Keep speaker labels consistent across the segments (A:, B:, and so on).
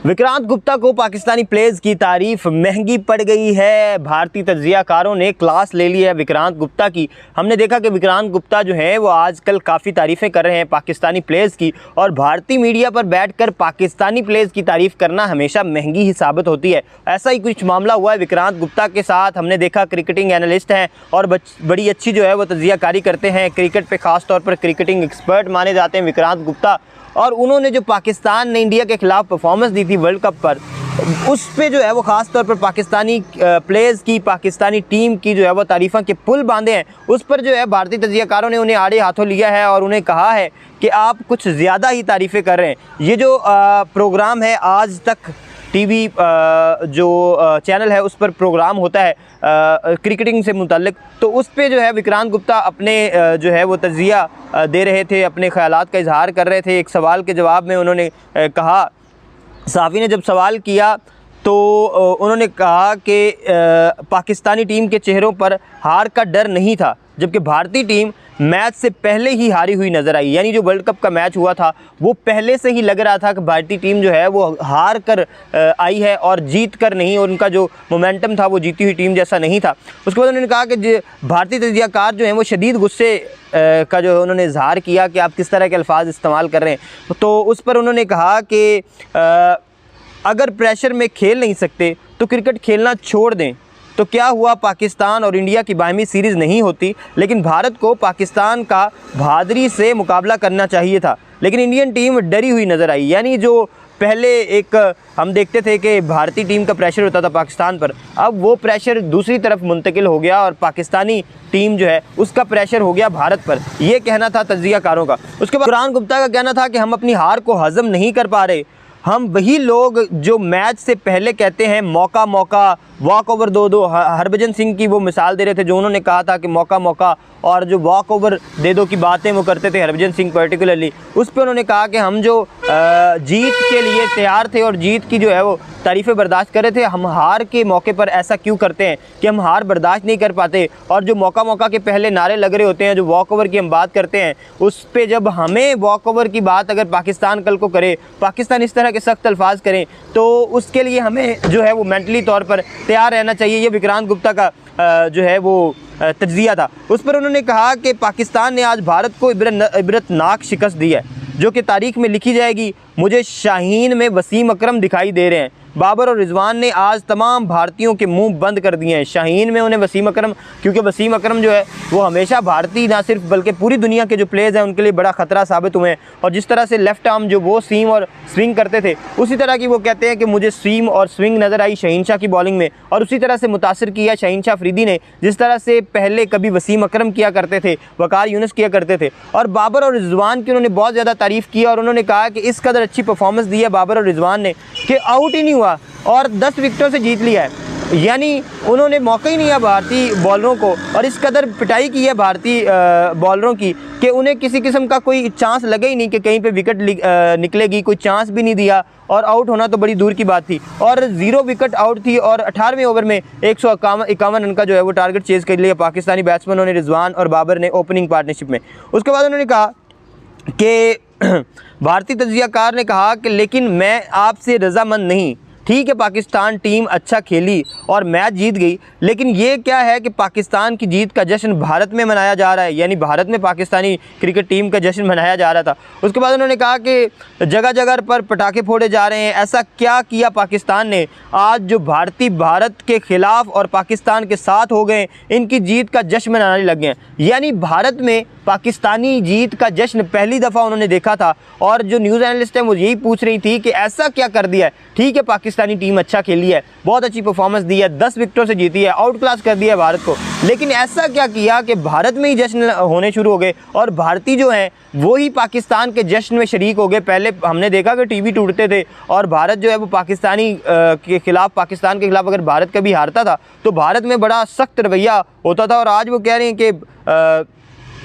A: विक्रांत गुप्ता को पाकिस्तानी प्लेयर्स की तारीफ महंगी पड़ गई है। भारतीय तज्जियाकारों ने क्लास ले ली है विक्रांत गुप्ता की। हमने देखा कि विक्रांत गुप्ता जो है वो आजकल काफ़ी तारीफ़ें कर रहे हैं पाकिस्तानी प्लेयर्स की, और भारतीय मीडिया पर बैठकर पाकिस्तानी प्लेयर्स की तारीफ़ करना हमेशा महंगी ही साबित होती है। ऐसा ही कुछ मामला हुआ है विक्रांत गुप्ता के साथ। हमने देखा क्रिकेटिंग एनालिस्ट हैं और बड़ी अच्छी जो है वो तज्जियाकारी करते हैं क्रिकेट पर, ख़ास तौर पर क्रिकेटिंग एक्सपर्ट माने जाते हैं विक्रांत गुप्ता। और उन्होंने जो पाकिस्तान ने इंडिया के खिलाफ परफॉर्मेंस दी थी वर्ल्ड कप पर, उस पे जो है वो ख़ास तौर पर पाकिस्तानी प्लेयर्स की, पाकिस्तानी टीम की जो है वो तारीफ़ों के पुल बांधे हैं। उस पर जो है भारतीय तज्जियाकारों ने उन्हें आड़े हाथों लिया है और उन्हें कहा है कि आप कुछ ज़्यादा ही तारीफ़ें कर रहे हैं। ये जो प्रोग्राम है आज तक टीवी जो चैनल है उस पर प्रोग्राम होता है क्रिकेटिंग से मुतल्लिक, तो उस पे जो है विक्रांत गुप्ता अपने जो है वो तज्जिया दे रहे थे, अपने ख़यालात का इजहार कर रहे थे। एक सवाल के जवाब में उन्होंने कहा, सहाफ़ी ने जब सवाल किया तो उन्होंने कहा कि पाकिस्तानी टीम के चेहरों पर हार का डर नहीं था, जबकि भारतीय टीम मैच से पहले ही हारी हुई नज़र आई। यानी जो वर्ल्ड कप का मैच हुआ था वो पहले से ही लग रहा था कि भारतीय टीम जो है वो हार कर आई है और जीत कर नहीं, और उनका जो मोमेंटम था वो जीती हुई टीम जैसा नहीं था। उसके बाद उन्होंने कहा कि भारतीय तज्जियाकार जो हैं वो शदीद गुस्से का जो उन्होंने इजहार किया कि आप किस तरह के अल्फाज इस्तेमाल कर रहे हैं। तो उस पर उन्होंने कहा कि अगर प्रेशर में खेल नहीं सकते तो क्रिकेट खेलना छोड़ दें। तो क्या हुआ, पाकिस्तान और इंडिया की बाहमी सीरीज़ नहीं होती, लेकिन भारत को पाकिस्तान का बहादुरी से मुकाबला करना चाहिए था, लेकिन इंडियन टीम डरी हुई नज़र आई। यानी जो पहले एक हम देखते थे कि भारतीय टीम का प्रेशर होता था पाकिस्तान पर, अब वो प्रेशर दूसरी तरफ मुंतकिल हो गया और पाकिस्तानी टीम जो है उसका प्रेशर हो गया भारत पर। ये कहना था तज्जियाकारों का। उसके बाद विक्रांत गुप्ता का कहना था कि हम अपनी हार को हज़म नहीं कर पा रहे। हम वही लोग जो मैच से पहले कहते हैं मौका मौका, वॉक ओवर दो दो। हरभजन सिंह की वो मिसाल दे रहे थे जो उन्होंने कहा था कि मौका मौका, और जो वॉक ओवर दे दो की बातें वो करते थे हरभजन सिंह पर्टिकुलरली। उस पर उन्होंने कहा कि हम जो जीत के लिए तैयार थे और जीत की जो है वो तारीफ़ें बर्दाश्त कर रहे थे, हम हार के मौके पर ऐसा क्यों करते हैं कि हम हार बर्दाश्त नहीं कर पाते। और जो मौका मौका के पहले नारे लग रहे होते हैं, जो वॉक ओवर की हम बात करते हैं, उस पर जब हमें वॉक ओवर की बात अगर पाकिस्तान कल को करे, पाकिस्तान इस तरह के सख्त अल्फाज करें, तो उसके लिए हमें जो है वो मेंटली तौर पर तैयार रहना चाहिए। ये विक्रांत गुप्ता का जो है वो तज्जिया था। उस पर उन्होंने कहा कि पाकिस्तान ने आज भारत को इबरतनाक शिकस्त दी है जो कि तारीख में लिखी जाएगी। मुझे शाहीन में वसीम अकरम दिखाई दे रहे हैं। बाबर और रिजवान ने आज तमाम भारतीयों के मुंह बंद कर दिए हैं। शाहीन में उन्हें वसीम अकरम, क्योंकि वसीम अकरम जो है वो हमेशा भारतीय ना सिर्फ बल्कि पूरी दुनिया के जो प्लेयर्स हैं उनके लिए बड़ा ख़तरा साबित हुए हैं। और जिस तरह से लेफ़्ट आर्म जो वो सीम और स्विंग करते थे, उसी तरह की वो कहते हैं कि मुझे सीम और स्विंग नज़र आई शहीन शाह की बॉलिंग में, और उसी तरह से मुतासिर किया शहीन शाह अफरीदी ने, जिस तरह से पहले कभी वसीम अकरम किया करते थे, वकार यूनुस किया करते थे। और बाबर और रिजवान की उन्होंने बहुत ज़्यादा तारीफ़ की और उन्होंने कहा कि इस कदर अच्छी परफॉर्मेंस दी है बाबर और रिजवान ने कि आउट ही नहीं हुआ और 10 विकेटों से जीत लिया है। यानी उन्होंने मौका ही नहीं दिया भारतीय बॉलरों को, और इस कदर पिटाई की है भारतीय बॉलरों की कि उन्हें किसी किस्म का कोई चांस लगा ही नहीं कि कहीं पे विकेट निकलेगी, कोई चांस भी नहीं दिया, और आउट होना तो बड़ी दूर की बात थी। और 0 विकेट आउट थी और 18वें ओवर में 151 रन का जो है वो टारगेट चेज़ कर लिया पाकिस्तानी बैट्समैनों ने, रिजवान और बाबर ने ओपनिंग पार्टनरशिप में। उसके बाद उन्होंने कहा कि भारतीय तज्जियाकार ने कहा कि लेकिन मैं आपसे रज़ामंद नहीं। ठीक है, पाकिस्तान टीम अच्छा खेली और मैच जीत गई, लेकिन ये क्या है कि पाकिस्तान की जीत का जश्न भारत में मनाया जा रहा है, यानी भारत में पाकिस्तानी क्रिकेट टीम का जश्न मनाया जा रहा था। उसके बाद उन्होंने कहा कि जगह जगह पर पटाखे फोड़े जा रहे हैं। ऐसा क्या किया पाकिस्तान ने आज जो भारतीय भारत के ख़िलाफ़ और पाकिस्तान के साथ हो गए, इनकी जीत का जश्न मनाने लग गए। यानी भारत में पाकिस्तानी जीत का जश्न पहली दफ़ा उन्होंने देखा था, और जो न्यूज़ एनालिस्ट है वो यही पूछ रही थी कि ऐसा क्या कर दिया है। ठीक है, पाकिस्तानी टीम अच्छा खेली है, बहुत अच्छी परफॉर्मेंस दी है, 10 विकेटों से जीती है, आउट क्लास कर दिया भारत को, लेकिन ऐसा क्या किया कि भारत में ही जश्न होने शुरू हो गए और भारतीय जो हैं वो ही पाकिस्तान के जश्न में शरीक हो गए। पहले हमने देखा कि टीवी टूटते थे और भारत जो है वो पाकिस्तान के खिलाफ अगर भारत कभी हारता था तो भारत में बड़ा सख्त रवैया होता था, और आज वो कह रहे हैं कि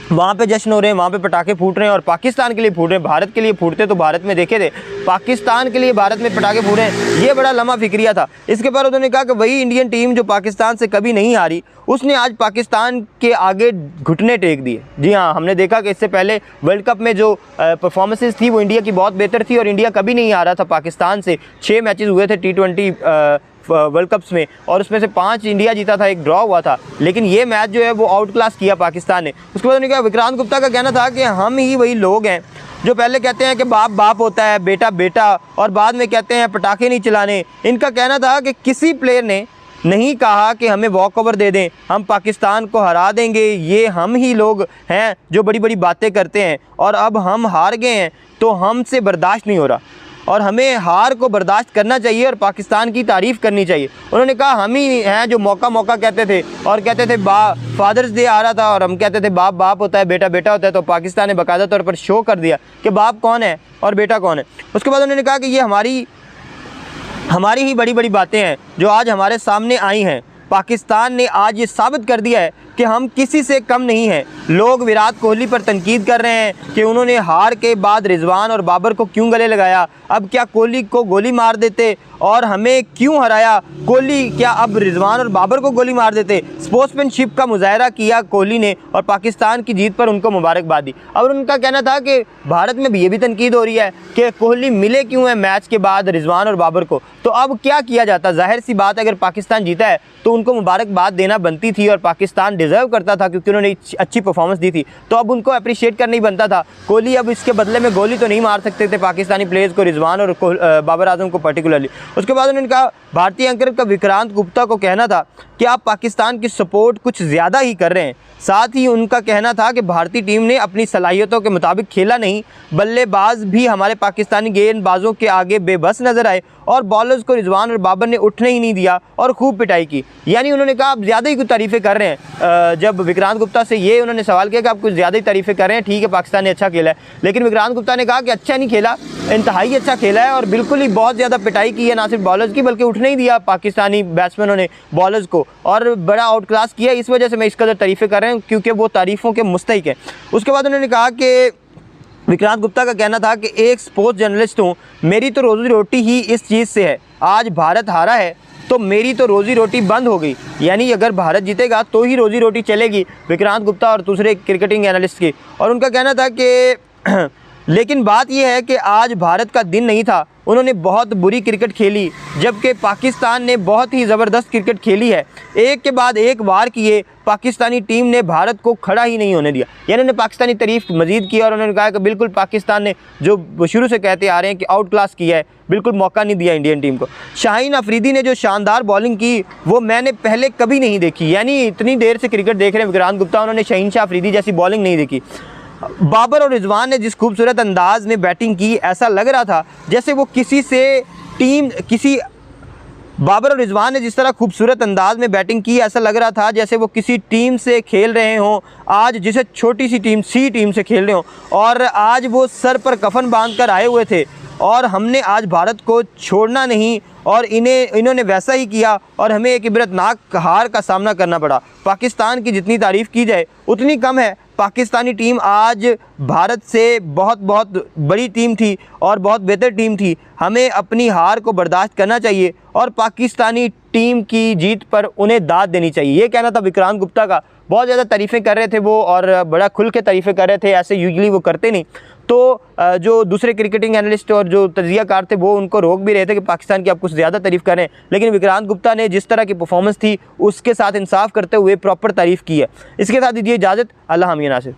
A: वहाँ पे जश्न हो रहे हैं, वहाँ पे पटाखे फूट रहे हैं और पाकिस्तान के लिए फूट रहे हैं। भारत के लिए फूटते तो भारत में देखे थे, पाकिस्तान के लिए भारत में पटाखे फूट रहे हैं। ये बड़ा लम्हा फिक्रिया था। इसके बाद उन्होंने कहा कि वही इंडियन टीम जो पाकिस्तान से कभी नहीं हारी, उसने आज पाकिस्तान के आगे घुटने टेक दिए। जी हाँ, हमने देखा कि इससे पहले वर्ल्ड कप में जो परफॉर्मेंसेस थी वो इंडिया की बहुत बेहतर थी और इंडिया कभी नहीं हारा था पाकिस्तान से। 6 मैचेस हुए थे T20 वर्ल्ड कप्स में और उसमें से 5 इंडिया जीता था, 1 ड्रॉ हुआ था। लेकिन ये मैच जो है वो आउट क्लास किया पाकिस्तान ने। उसके बाद उन्होंने कहा, विक्रांत गुप्ता का कहना था कि हम ही वही लोग हैं जो पहले कहते हैं कि बाप बाप होता है, बेटा बेटा, और बाद में कहते हैं पटाखे नहीं चलाने। इनका कहना था कि किसी प्लेयर ने नहीं कहा कि हमें वॉक ओवर दे दें, हम पाकिस्तान को हरा देंगे। ये हम ही लोग हैं जो बड़ी बड़ी बातें करते हैं और अब हम हार गए हैं तो हमसे बर्दाश्त नहीं हो रहा और हमें हार को बर्दाश्त करना चाहिए और पाकिस्तान की तारीफ़ करनी चाहिए। उन्होंने कहा, हम ही हैं जो मौका मौका कहते थे और कहते थे फादर्स डे आ रहा था और हम कहते थे बाप बाप होता है, बेटा बेटा होता है। तो पाकिस्तान ने बाकायदा तौर पर शो कर दिया कि बाप कौन है और बेटा कौन है। उसके बाद उन्होंने कहा कि ये हमारी ही बड़ी बड़ी बातें हैं जो आज हमारे सामने आई हैं। पाकिस्तान ने आज ये साबित कर दिया है कि हम किसी से कम नहीं हैं। लोग विराट कोहली पर तनकीद कर रहे हैं कि उन्होंने हार के बाद रिजवान और बाबर को क्यों गले लगाया। अब क्या कोहली को गोली मार देते और हमें क्यों हराया? कोहली क्या अब रिजवान और बाबर को गोली मार देते? स्पोर्ट्समैनशिप का मुजाहरा किया कोहली ने और पाकिस्तान की जीत पर उनको मुबारकबाद दी। और उनका कहना था कि भारत में भी ये भी तनकीद हो रही है कि कोहली मिले क्यों है मैच के बाद रिजवान और बाबर को। तो अब क्या किया जाता? जाहिर सी बात है, अगर पाकिस्तान जीता है तो उनको मुबारकबाद देना बनती थी और पाकिस्तान डिज़र्व करता था क्योंकि उन्होंने अच्छी परफॉर्मेंस दी थी। तो अब उनको अप्रिशिएट करना ही बनता था। कोहली अब इसके बदले में गोली तो नहीं मार सकते थे पाकिस्तानी प्लेयर्स को, रिजवान और बाबर आजम को पर्टिकुलरली। उसके बाद उन्होंने कहा, भारतीय एंकर का विक्रांत गुप्ता को कहना था कि आप पाकिस्तान की सपोर्ट कुछ ज़्यादा ही कर रहे हैं। साथ ही उनका कहना था कि भारतीय टीम ने अपनी सलाहियतों के मुताबिक खेला नहीं, बल्लेबाज भी हमारे पाकिस्तानी गेंदबाजों के आगे बेबस नजर आए और बॉलर्स को रिजवान और बाबर ने उठने ही नहीं दिया और खूब पिटाई की। यानी उन्होंने कहा आप ज़्यादा ही कुछ तारीफ़ें कर रहे हैं। जब विक्रांत गुप्ता से ये उन्होंने सवाल किया कि आप कुछ ज़्यादा ही तारीफ़ें कर रहे हैं, ठीक है पाकिस्तान ने अच्छा खेला है, लेकिन विक्रांत गुप्ता ने कहा कि अच्छा नहीं खेला, इंतहाई अच्छा खेला है और बिल्कुल ही बहुत ज़्यादा पिटाई की है, ना सिर्फ बॉलर्स की बल्कि उठने ही दिया पाकिस्तानी बैट्समैनों ने बॉलर्स को और बड़ा आउट क्लास किया। इस वजह से मैं इस कदर तारीफ़ें कर रहे हैं क्योंकि वो तारीफ़ों के मुस्तहिक है। उसके बाद उन्होंने कहा कि विक्रांत गुप्ता का कहना था कि एक स्पोर्ट्स जर्नलिस्ट हूँ, मेरी तो रोज़ी रोटी ही इस चीज़ से है। आज भारत हारा है तो मेरी तो रोज़ी रोटी बंद हो गई, यानी अगर भारत जीतेगा तो ही रोज़ी रोटी चलेगी विक्रांत गुप्ता और दूसरे क्रिकेटिंग एनालिस्ट की। और उनका कहना था कि लेकिन बात यह है कि आज भारत का दिन नहीं था, उन्होंने बहुत बुरी क्रिकेट खेली जबकि पाकिस्तान ने बहुत ही ज़बरदस्त क्रिकेट खेली है। एक के बाद एक वार किए, पाकिस्तानी टीम ने भारत को खड़ा ही नहीं होने दिया। यानी उन्होंने पाकिस्तानी तारीफ़ मज़ीद की और उन्होंने कहा कि बिल्कुल पाकिस्तान ने जो शुरू से कहते आ रहे हैं कि आउट क्लास किया है, बिल्कुल मौका नहीं दिया इंडियन टीम को। शाहीन अफरीदी ने जो शानदार बॉलिंग की वो मैंने पहले कभी नहीं देखी। यानी इतनी देर से क्रिकेट देख रहे हैं विक्रांत गुप्ता, उन्होंने शाहीन शाह अफरीदी जैसी बॉलिंग नहीं देखी। बाबर और रिजवान ने जिस खूबसूरत अंदाज में बैटिंग की, ऐसा लग रहा था जैसे वो बाबर और रिजवान ने जिस तरह खूबसूरत अंदाज में बैटिंग की, ऐसा लग रहा था जैसे वो किसी टीम से खेल रहे हों, आज जिसे छोटी सी टीम सी टीम से खेल रहे हों, और आज वो सर पर कफन बांधकर आए हुए थे और हमने आज भारत को छोड़ना नहीं और इन्होंने वैसा ही किया और हमें एक इबरतनाक हार का सामना करना पड़ा। पाकिस्तान की जितनी तारीफ़ की जाए उतनी कम है। पाकिस्तानी टीम आज भारत से बहुत बड़ी टीम थी और बहुत बेहतर टीम थी। हमें अपनी हार को बर्दाश्त करना चाहिए और पाकिस्तानी टीम की जीत पर उन्हें दाद देनी चाहिए। ये कहना था विक्रांत गुप्ता का। बहुत ज़्यादा तारीफ़ें कर रहे थे वो और बड़ा खुल के तारीफ़ें कर रहे थे, ऐसे यूजुअली वो करते नहीं। तो जो दूसरे क्रिकेटिंग एनालिस्ट और जो तजियाकार थे वो उनको रोक भी रहे थे कि पाकिस्तान की आप कुछ ज़्यादा तारीफ़ करें, लेकिन विक्रांत गुप्ता ने जिस तरह की परफॉर्मेंस थी उसके साथ इंसाफ करते हुए प्रॉपर तारीफ़ की है। इसके साथ दीजिए इजाज़त। अल्लाह हामिद नासिर।